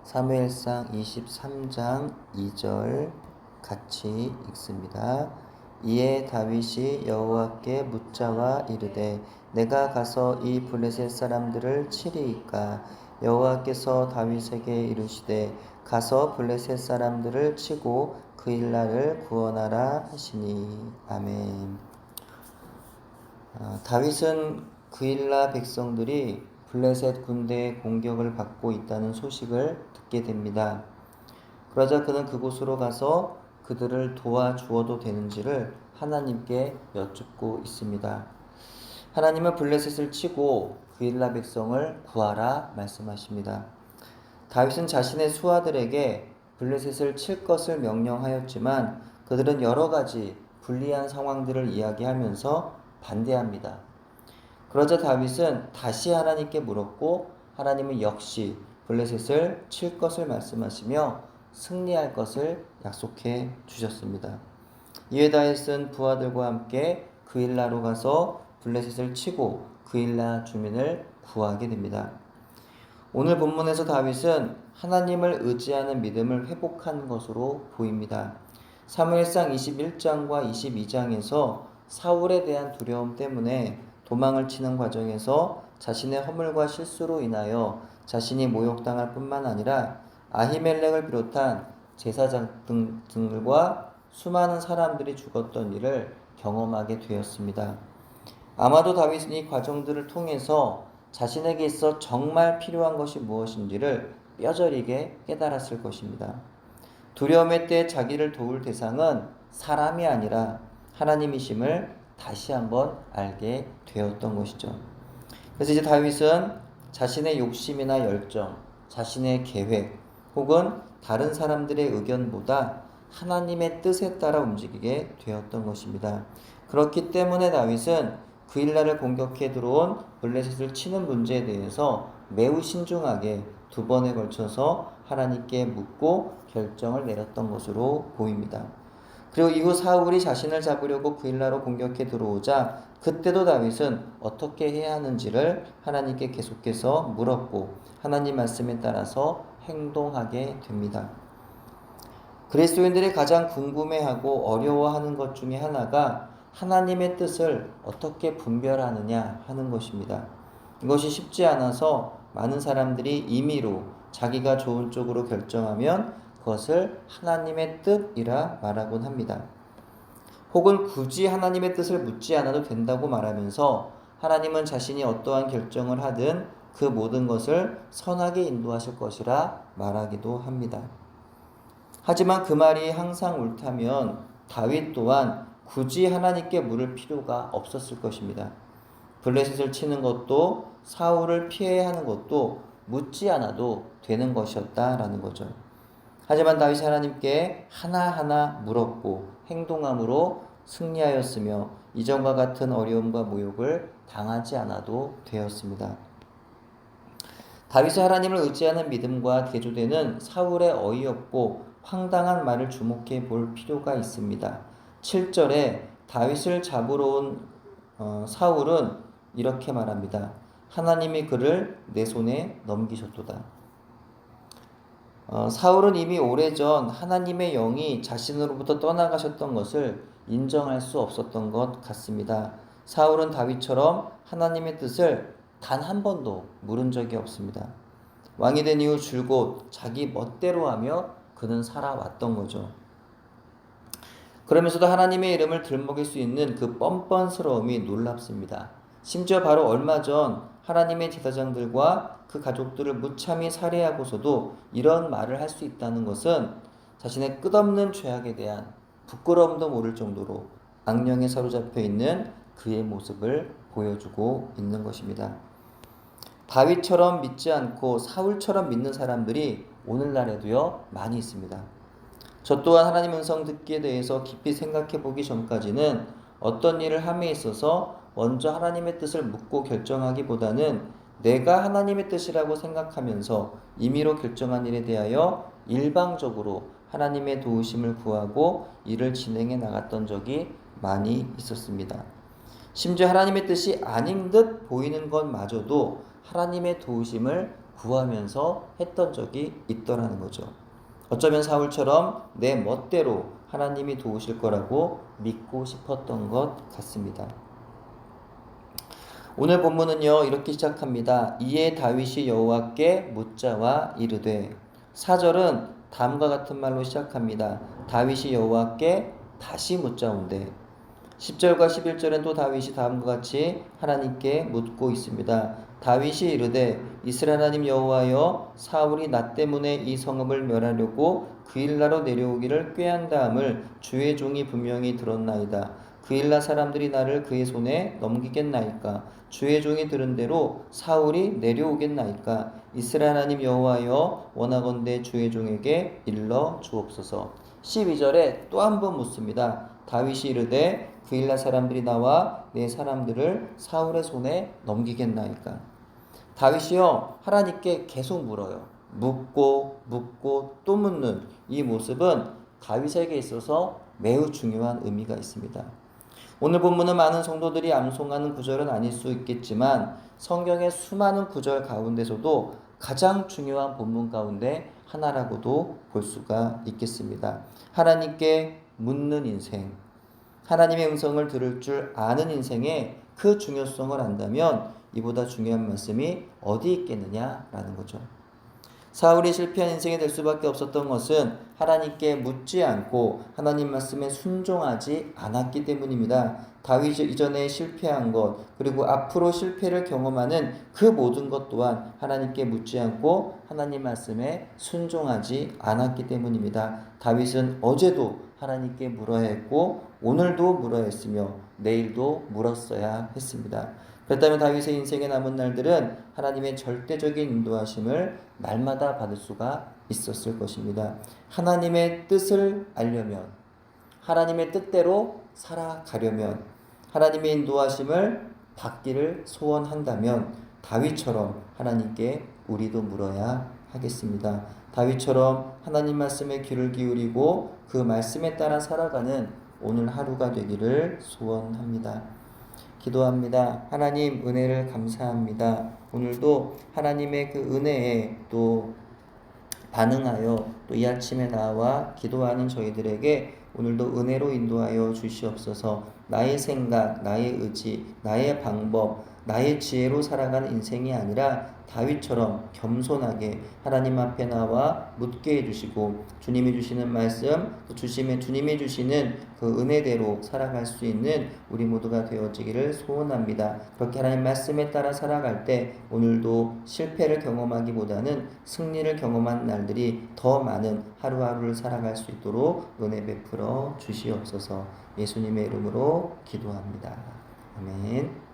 사무엘상 23장 2절 같이 읽습니다. 이에 다윗이 여호와께 묻자와 이르되 내가 가서 이 블레셋 사람들을 치리이까? 여호와께서 다윗에게 이르시되 가서 블레셋 사람들을 치고 그일라를 구원하라 하시니. 아멘. 다윗은 그일라 백성들이 블레셋 군대의 공격을 받고 있다는 소식을 듣게 됩니다. 그러자 그는 그곳으로 가서 그들을 도와주어도 되는지를 하나님께 여쭙고 있습니다. 하나님은 블레셋을 치고 그일라 백성을 구하라 말씀하십니다. 다윗은 자신의 수하들에게 블레셋을 칠 것을 명령하였지만 그들은 여러 가지 불리한 상황들을 이야기하면서 반대합니다. 그러자 다윗은 다시 하나님께 물었고 하나님은 역시 블레셋을 칠 것을 말씀하시며 승리할 것을 약속해 주셨습니다. 이에 다윗은 부하들과 함께 그일라로 가서 블레셋을 치고 그일라 주민을 구하게 됩니다. 오늘 본문에서 다윗은 하나님을 의지하는 믿음을 회복한 것으로 보입니다. 사무엘상 21장과 22장에서 사울에 대한 두려움 때문에 도망을 치는 과정에서 자신의 허물과 실수로 인하여 자신이 모욕당할 뿐만 아니라 아히멜렉을 비롯한 제사장 등들과 수많은 사람들이 죽었던 일을 경험하게 되었습니다. 아마도 다윗은 이 과정들을 통해서 자신에게 있어 정말 필요한 것이 무엇인지를 뼈저리게 깨달았을 것입니다. 두려움의 때 자기를 도울 대상은 사람이 아니라 하나님이심을 다시 한번 알게 되었던 것이죠. 그래서 이제 다윗은 자신의 욕심이나 열정, 자신의 계획 혹은 다른 사람들의 의견보다 하나님의 뜻에 따라 움직이게 되었던 것입니다. 그렇기 때문에 다윗은 그일라를 공격해 들어온 블레셋을 치는 문제에 대해서 매우 신중하게 두 번에 걸쳐서 하나님께 묻고 결정을 내렸던 것으로 보입니다. 그리고 이후 사울이 자신을 잡으려고 그일라로 공격해 들어오자 그때도 다윗은 어떻게 해야 하는지를 하나님께 계속해서 물었고 하나님 말씀에 따라서 행동하게 됩니다. 그리스도인들이 가장 궁금해하고 어려워하는 것 중에 하나가 하나님의 뜻을 어떻게 분별하느냐 하는 것입니다. 이것이 쉽지 않아서 많은 사람들이 임의로 자기가 좋은 쪽으로 결정하면 그것을 하나님의 뜻이라 말하곤 합니다. 혹은 굳이 하나님의 뜻을 묻지 않아도 된다고 말하면서 하나님은 자신이 어떠한 결정을 하든 그 모든 것을 선하게 인도하실 것이라 말하기도 합니다. 하지만 그 말이 항상 옳다면 다윗 또한 굳이 하나님께 물을 필요가 없었을 것입니다. 블레셋을 치는 것도 사울을 피해야 하는 것도 묻지 않아도 되는 것이었다라는 거죠. 하지만 다윗이 하나님께 하나하나 물었고 행동함으로 승리하였으며 이전과 같은 어려움과 모욕을 당하지 않아도 되었습니다. 다윗이 하나님을 의지하는 믿음과 대조되는 사울의 어이없고 황당한 말을 주목해 볼 필요가 있습니다. 7절에 다윗을 잡으러 온 사울은 이렇게 말합니다. 하나님이 그를 내 손에 넘기셨도다. 사울은 이미 오래전 하나님의 영이 자신으로부터 떠나가셨던 것을 인정할 수 없었던 것 같습니다. 사울은 다윗처럼 하나님의 뜻을 단 한 번도 물은 적이 없습니다. 왕이 된 이후 줄곧 자기 멋대로 하며 그는 살아왔던 거죠. 그러면서도 하나님의 이름을 들먹일 수 있는 그 뻔뻔스러움이 놀랍습니다. 심지어 바로 얼마 전 하나님의 제사장들과 그 가족들을 무참히 살해하고서도 이런 말을 할 수 있다는 것은 자신의 끝없는 죄악에 대한 부끄러움도 모를 정도로 악령에 사로잡혀 있는 그의 모습을 보여주고 있는 것입니다. 다윗처럼 믿지 않고 사울처럼 믿는 사람들이 오늘날에도요 많이 있습니다. 저 또한 하나님 음성 듣기에 대해서 깊이 생각해 보기 전까지는 어떤 일을 함에 있어서 먼저 하나님의 뜻을 묻고 결정하기보다는 내가 하나님의 뜻이라고 생각하면서 임의로 결정한 일에 대하여 일방적으로 하나님의 도우심을 구하고 일을 진행해 나갔던 적이 많이 있었습니다. 심지어 하나님의 뜻이 아닌 듯 보이는 것마저도 하나님의 도우심을 구하면서 했던 적이 있더라는 거죠. 어쩌면 사울처럼 내 멋대로 하나님이 도우실 거라고 믿고 싶었던 것 같습니다. 오늘 본문은요 이렇게 시작합니다. 이에 다윗이 여호와께 묻자와 이르되. 4절은 다음과 같은 말로 시작합니다. 다윗이 여호와께 다시 묻자온대. 10절과 11절엔 또 다윗이 다음과 같이 하나님께 묻고 있습니다. 다윗이 이르되 이스라엘 하나님 여호와여, 사울이 나 때문에 이 성읍을 멸하려고 그일라로 내려오기를 꾀한다함을 주의 종이 분명히 들었나이다. 그일라 사람들이 나를 그의 손에 넘기겠나이까? 주의 종이 들은 대로 사울이 내려오겠나이까? 이스라엘 하나님 여호와여, 원하건대 주의 종에게 일러 주옵소서. 12절에 또 한 번 묻습니다. 다윗이 이르되 그일라 사람들이 나와 내 사람들을 사울의 손에 넘기겠나이까? 다윗이요 하나님께 계속 물어요. 묻고 또 묻는 이 모습은 다윗에게 있어서 매우 중요한 의미가 있습니다. 오늘 본문은 많은 성도들이 암송하는 구절은 아닐 수 있겠지만 성경의 수많은 구절 가운데서도 가장 중요한 본문 가운데 하나라고도 볼 수가 있겠습니다. 하나님께 묻는 인생, 하나님의 음성을 들을 줄 아는 인생의 그 중요성을 안다면 이보다 중요한 말씀이 어디 있겠느냐라는 거죠. 사울이 실패한 인생이 될 수밖에 없었던 것은 하나님께 묻지 않고 하나님 말씀에 순종하지 않았기 때문입니다. 다윗이 이전에 실패한 것 그리고 앞으로 실패를 경험하는 그 모든 것 또한 하나님께 묻지 않고 하나님 말씀에 순종하지 않았기 때문입니다. 다윗은 어제도 하나님께 물어야 했고 오늘도 물어야 했으며 내일도 물었어야 했습니다. 그렇다면 다윗의 인생에 남은 날들은 하나님의 절대적인 인도하심을 날마다 받을 수가 있었을 것입니다. 하나님의 뜻을 알려면, 하나님의 뜻대로 살아가려면, 하나님의 인도하심을 받기를 소원한다면 다윗처럼 하나님께 우리도 물어야 하겠습니다. 다윗처럼 하나님 말씀에 귀를 기울이고 그 말씀에 따라 살아가는 오늘 하루가 되기를 소원합니다. 기도합니다. 하나님 은혜를 감사합니다. 오늘도 하나님의 그 은혜에 또 반응하여 또 이 아침에 나와 기도하는 저희들에게 오늘도 은혜로 인도하여 주시옵소서. 나의 생각, 나의 의지, 나의 방법, 나의 지혜로 살아가는 인생이 아니라 다윗처럼 겸손하게 하나님 앞에 나와 묻게 해주시고 주님이 주시는 말씀 또 주님이 주시는 그 은혜대로 살아갈 수 있는 우리 모두가 되어지기를 소원합니다. 그렇게 하나님 말씀에 따라 살아갈 때 오늘도 실패를 경험하기보다는 승리를 경험한 날들이 더 많은 하루하루를 살아갈 수 있도록 은혜 베풀어 주시옵소서. 예수님의 이름으로 기도합니다. 아멘.